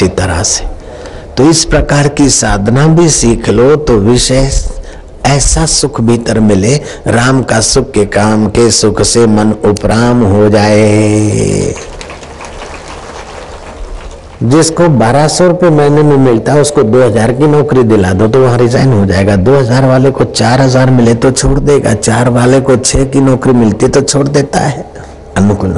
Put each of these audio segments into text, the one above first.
इसी तरह से तो इस प्रकार की साधना भी सीख लो तो विषय ऐसा सुख भीतर मिले, राम का सुख के काम के सुख से मन उपराम हो जाए। जिसको 1200 रुपये महीने में मिलता है उसको 2000 की नौकरी दिला दो तो वहां रिजाइन हो जाएगा। 2000 वाले को 4000 मिले तो छोड़ देगा, 4 वाले को 6 की नौकरी मिलती तो छोड़ देता है। अनुकूल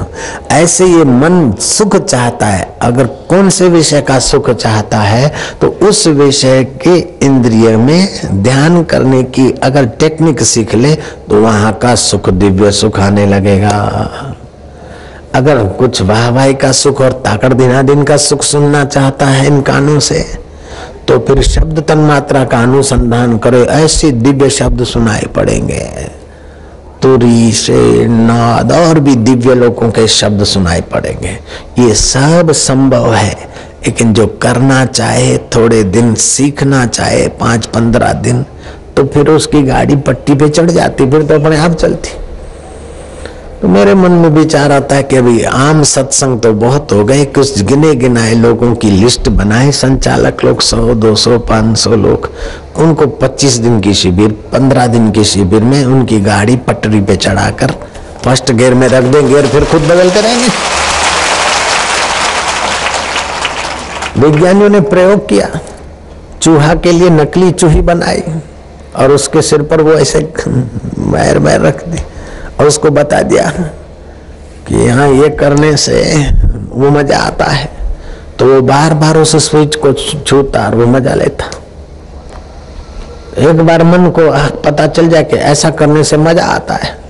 ऐसे ये मन सुख चाहता है, अगर कौन से विषय का सुख चाहता है तो उस विषय के इंद्रिय में ध्यान करने की अगर टेक्निक सीख ले तो वहां का सुख दिव्य सुख आने लगेगा। अगर कुछ वाहवाही का सुख और ताकड़ दिनादिन का सुख सुनना चाहता है इन कानों से तो फिर शब्द तन्मात्रा का अनुसंधान करे, ऐसे दिव्य शब्द सुनाई पड़ेंगे, तुरी से नाद और भी दिव्य लोगों के शब्द सुनाई पड़ेंगे। ये सब संभव है, लेकिन जो करना चाहे, थोड़े दिन सीखना चाहे, 5-15 दिन, तो फिर उसकी गाड़ी पट्टी पे चढ़ जाती, फिर तो अपने आप चलती। तो मेरे मन में विचार आता है कि अभी आम सत्संग तो बहुत हो गए, कुछ गिने गिनाए लोगों की लिस्ट बनाए, संचालक लोग 100, 200, 500 लोग, उनको 25 दिन की शिविर, 15 दिन की शिविर में उनकी गाड़ी पटरी पे चढ़ाकर फर्स्ट गियर में रख दें, गियर फिर खुद बदलते रहेंगे। विज्ञानियों ने प्रयोग किया, चूहा के लिए नकली चूही बनाई और उसके सिर पर वो ऐसे मैर रख दी और उसको बता दिया कि यहाँ ये करने से वो मजा आता है, तो वो बार बार उस स्विच को छूता और वो मजा लेता। एक बार मन को पता चल जाए कि ऐसा करने से मजा आता है,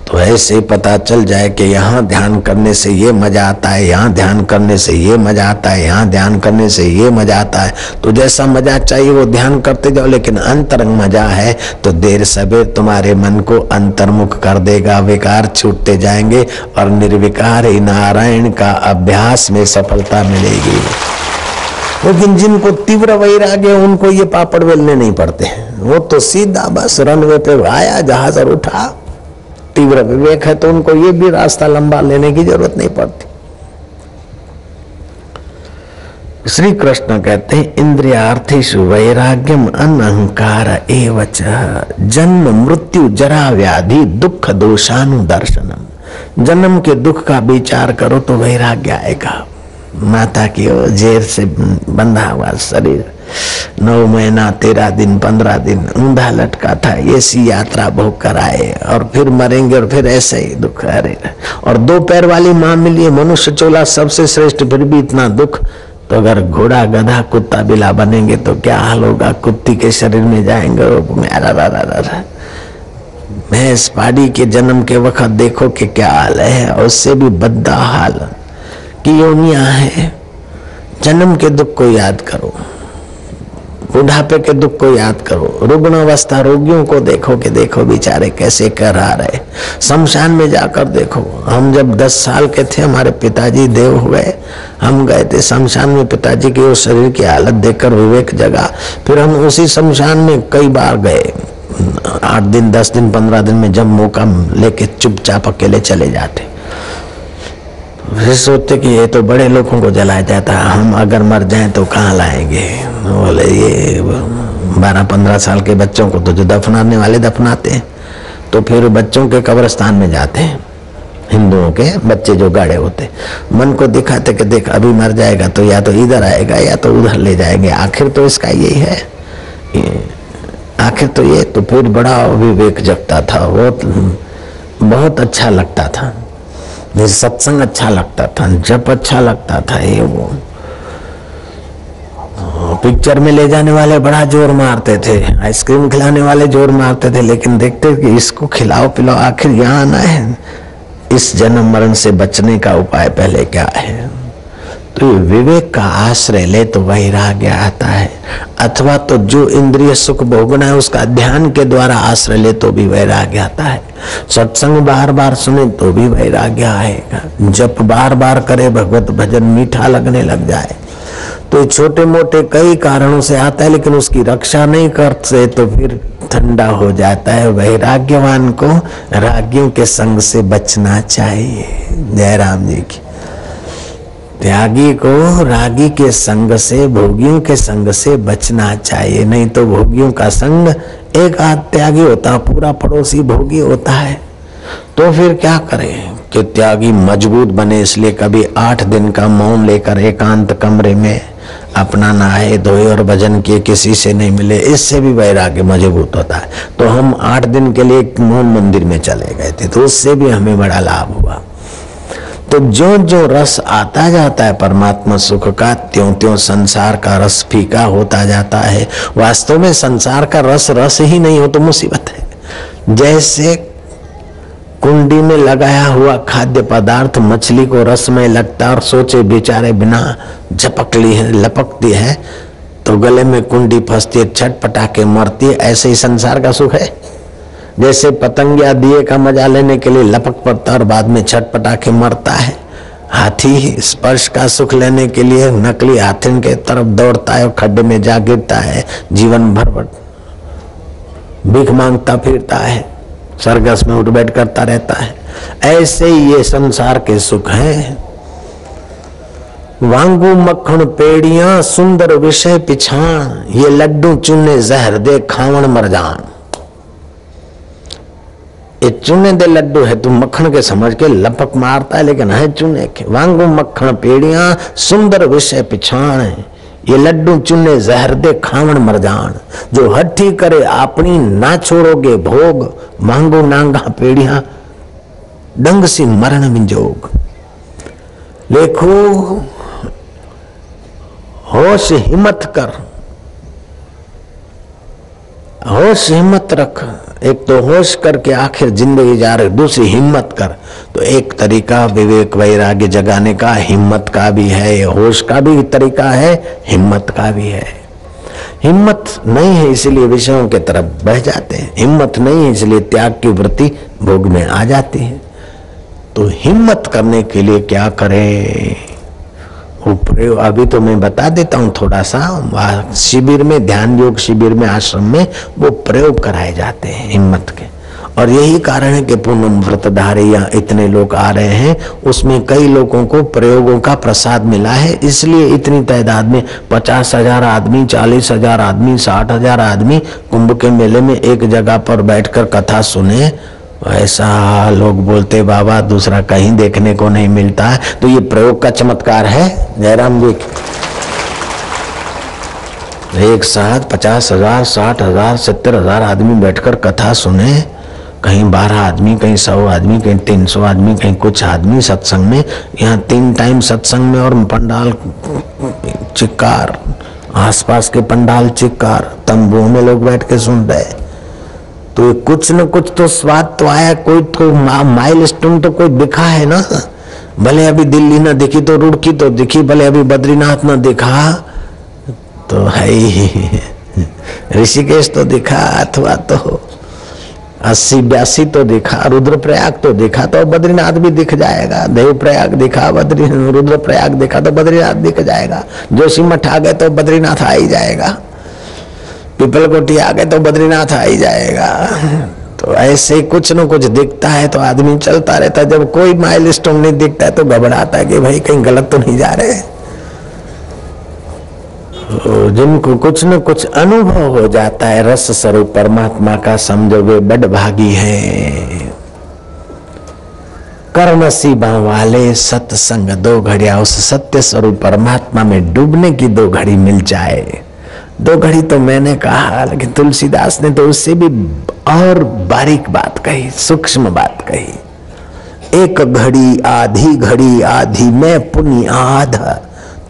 तो ऐसे ही पता चल जाए कि यहाँ ध्यान करने से ये मजा आता है, यहाँ ध्यान करने से ये मजा आता है, यहाँ ध्यान करने से ये मजा आता है। तो जैसा मजा चाहिए वो ध्यान करते जाओ, लेकिन अंतरंग मजा है तो देर सवेर तुम्हारे मन को अंतर्मुख कर देगा, विकार छूटते जाएंगे और निर्विकार ही नारायण का अभ्यास में सफलता मिलेगी। लेकिन जिनको तीव्र वैराग्य है उनको ये पापड़ बेलने नहीं पड़ते, वो तो सीधा बस रनवे पे आया जहाज और उठा। तीव्र विवेक है तो उनको ये भी रास्ता लंबा लेने की जरूरत नहीं पड़ती। श्री कृष्ण कहते हैं इंद्रियार्थेषु वैराग्यम अनहंकार एवच जन्म मृत्यु जरा व्याधि दुख दोषानुदर्शनम। जन्म के दुख का विचार करो तो वैराग्य आएगा। माता की ओर जेर से बंधा हुआ शरीर 9 महीना 13 दिन 15 दिन ऊंधा लटका था, ऐसी यात्रा भोग कर आए और फिर मरेंगे और फिर ऐसे ही दुख अरे। और 2 पैर वाली माँ मिली है, मनुष्य चोला सबसे श्रेष्ठ, फिर भी इतना दुख। तो अगर घोड़ा गधा कुत्ता बिला बनेंगे तो क्या हाल होगा, कुत्ती के शरीर में जाएंगे। भैंस पाड़ी के जन्म के वक्त देखो कि क्या हाल है, और उससे भी बद्दा हाल की योनियां है। जन्म के दुख को याद करो, बुढ़ापे के दुख को याद करो, रुग्ण अवस्था रोगियों को देखो कि देखो बेचारे कैसे कर रहे। शमशान में जाकर देखो, हम जब 10 साल के थे हमारे पिताजी देव हो गए, हम गए थे शमशान में, पिताजी की उस शरीर की हालत देखकर विवेक जगा। फिर हम उसी शमशान में कई बार गए, 8 दिन 10 दिन 15 दिन में, जब मौका लेके चुपचाप अकेले चले जाते। फिर सोचते कि ये तो बड़े लोगों को जलाया जाता है, हम अगर मर जाएं तो कहाँ लाएंगे। बोले ये 12-15 साल के बच्चों को तो जो दफनाने वाले दफनाते हैं, तो फिर बच्चों के कब्रिस्तान में जाते हैं, हिंदुओं के बच्चे जो गाड़े होते, मन को दिखाते कि देख अभी मर जाएगा तो या तो इधर आएगा या तो उधर ले जाएंगे, आखिर तो इसका यही है, आखिर तो ये। तो फिर बड़ा विवेक जगता था, बहुत अच्छा लगता था, सत्संग अच्छा लगता था, जप अच्छा लगता था। ये वो पिक्चर में ले जाने वाले बड़ा जोर मारते थे, आइसक्रीम खिलाने वाले जोर मारते थे, लेकिन देखते कि इसको खिलाओ पिलाओ, आखिर यहाँ आना है, इस जन्म मरण से बचने का उपाय पहले क्या है। तो विवेक का आश्रय ले तो वैराग्य आता है, अथवा तो जो इंद्रिय सुख भोगना है उसका ध्यान के द्वारा आश्रय ले तो भी वैराग्य आता है। सत्संग बार बार सुने तो भी वैराग्य आएगा। जप बार बार करे, भगवत भजन मीठा लगने लग जाए तो छोटे मोटे कई कारणों से आता है, लेकिन उसकी रक्षा नहीं करते तो फिर ठंडा हो जाता है। वैराग्यवान को रागियों के संग से बचना चाहिए। जय राम जी की। त्यागी को रागी के संग से, भोगियों के संग से बचना चाहिए, नहीं तो भोगियों का संग, एक आध त्यागी होता, पूरा पड़ोसी भोगी होता है। तो फिर क्या करें कि त्यागी मजबूत बने, इसलिए कभी 8 दिन का मौन लेकर एकांत कमरे में अपना नहाए धोए और भजन किए, किसी से नहीं मिले, इससे भी वैराग्य मजबूत होता है। तो हम 8 दिन के लिए मौन मंदिर में चले गए थे, तो उससे भी हमें बड़ा लाभ हुआ। तो जो जो रस आता जाता है परमात्मा सुख का, त्यों त्यों संसार का रस फीका होता जाता है। वास्तव में संसार का रस रस ही नहीं हो तो मुसीबत है। जैसे कुंडी में लगाया हुआ खाद्य पदार्थ मछली को रसमय लगता और सोचे बेचारे बिना झपकली है, लपकती है तो गले में कुंडी फंसती है, छटपटा के मरती है। ऐसे ही संसार का सुख है। जैसे पतंगिया दिए का मजा लेने के लिए लपक पड़ता और बाद में छटपटा के मरता है, हाथी स्पर्श का सुख लेने के लिए नकली हाथी के तरफ दौड़ता है और खड्डे में जा गिरता है, जीवन भर भीख मांगता फिरता है, सरगस में उठ बैठ करता रहता है। ऐसे ही ये संसार के सुख हैं। वांगू मक्खन पेड़ियां सुंदर विषय पिछाण, ये लड्डू चूने जहर दे खावण मर जान। ये चूने दे लड्डू है, तू मक्खन के समझ के लपक मारता है, लेकिन है चूने के। वांगू मक्खन पेड़ियां सुंदर विषय पिछाण, ये लड्डू चूने जहर दे खावण मर जान। जो हठी करे अपनी ना छोड़ोगे भोग, मांगो नांगा पेड़ियां डंग सी मरण विंजोग। देखो होश हिम्मत कर, होश हिम्मत रख। एक तो होश करके आखिर जिंदगी जा रही, दूसरी हिम्मत कर। तो एक तरीका विवेक वैराग्य जगाने का हिम्मत का भी है, होश का भी तरीका है, हिम्मत का भी है। हिम्मत नहीं है इसलिए विषयों के तरफ बह जाते हैं, हिम्मत नहीं है इसलिए त्याग की वृत्ति भोग में आ जाती है। तो हिम्मत करने के लिए क्या करें? वो प्रयोग अभी तो मैं बता देता हूँ थोड़ा सा। शिविर में, ध्यान योग शिविर में, आश्रम में वो प्रयोग कराए जाते हैं हिम्मत के। और यही कारण है कि पूनम व्रतधारी या इतने लोग आ रहे हैं, उसमें कई लोगों को प्रयोगों का प्रसाद मिला है। इसलिए इतनी तादाद में 50,000 आदमी, 40,000 आदमी, 60,000 आदमी कुंभ के मेले में एक जगह पर बैठकर कथा सुने। ऐसा लोग बोलते बाबा दूसरा कहीं देखने को नहीं मिलता है। तो ये प्रयोग का चमत्कार है जयराम जी। एक साथ 50,000, 60,000, 70,000 आदमी बैठकर कथा सुने। कहीं 12 आदमी, कहीं 100 आदमी, कहीं 300 आदमी, कहीं कुछ आदमी सत्संग में। यहाँ 3 टाइम सत्संग में और पंडाल चिक्कार, आसपास के पंडाल चिक्कार, तंबुओं में लोग बैठ के सुन रहे। तो कुछ न कुछ तो स्वाद तो आया, कोई तो माइलस्टोन तो कोई दिखा है ना। भले अभी दिल्ली ना दिखी तो रुड़की तो दिखी, भले अभी बद्रीनाथ ना दिखा तो है ही ऋषिकेश तो दिखा, अथवा तो 80-82 तो दिखा, रुद्रप्रयाग तो दिखा तो बद्रीनाथ भी दिख जाएगा। देवप्रयाग दिखा, रुद्रप्रयाग दिखा तो बद्रीनाथ दिख जाएगा। जोशीमठ आ गए तो बद्रीनाथ आ ही जाएगा। पिपलकोटी आ गए तो बद्रीनाथ आ ही जाएगा। तो ऐसे ही कुछ न कुछ दिखता है तो आदमी चलता रहता है। जब कोई माइलस्टोन नहीं दिखता है तो घबराता है कि भाई कहीं गलत तो नहीं जा रहे। जिनको कुछ न कुछ अनुभव हो जाता है रस स्वरूप परमात्मा का, समझो वे बड़ भागी है। कर नसीबा वाले सत्संग 2 घड़िया, उस सत्य स्वरूप परमात्मा में डूबने की 2 घड़ी मिल जाए। 2 घड़ी तो मैंने कहा, लेकिन तुलसीदास ने तो उससे भी और बारीक बात कही, सूक्ष्म बात कही। एक घड़ी आधी में पुण्य आध,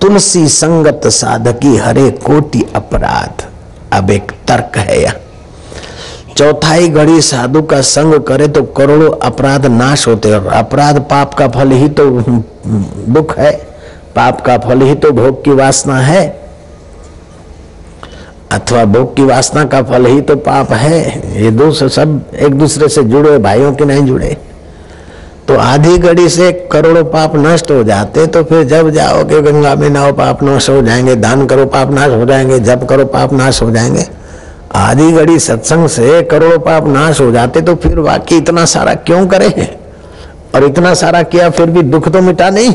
तुलसी संगत साधकी हरे कोटि अपराध। अब एक तर्क है यहाँ। चौथाई घड़ी साधु का संग करे तो करोड़ों अपराध नाश होते। और अपराध पाप का फल ही तो दुख है, पाप का फल ही तो भोग की वासना है, अथवा भोग की वासना का फल ही तो पाप है। ये दूसरे सब एक दूसरे से जुड़े, भाइयों के नहीं जुड़े। तो आधी घड़ी से करोड़ों पाप नष्ट हो जाते। तो फिर जब जाओगे गंगा में नहाओ पाप नाश हो जाएंगे, दान करो पाप नाश हो जाएंगे, जप करो पाप नाश हो जाएंगे। आधी घड़ी सत्संग से करोड़ों पाप नाश हो जाते। तो फिर बाकी इतना सारा क्यों करे? और इतना सारा किया फिर भी दुख तो मिटा नहीं।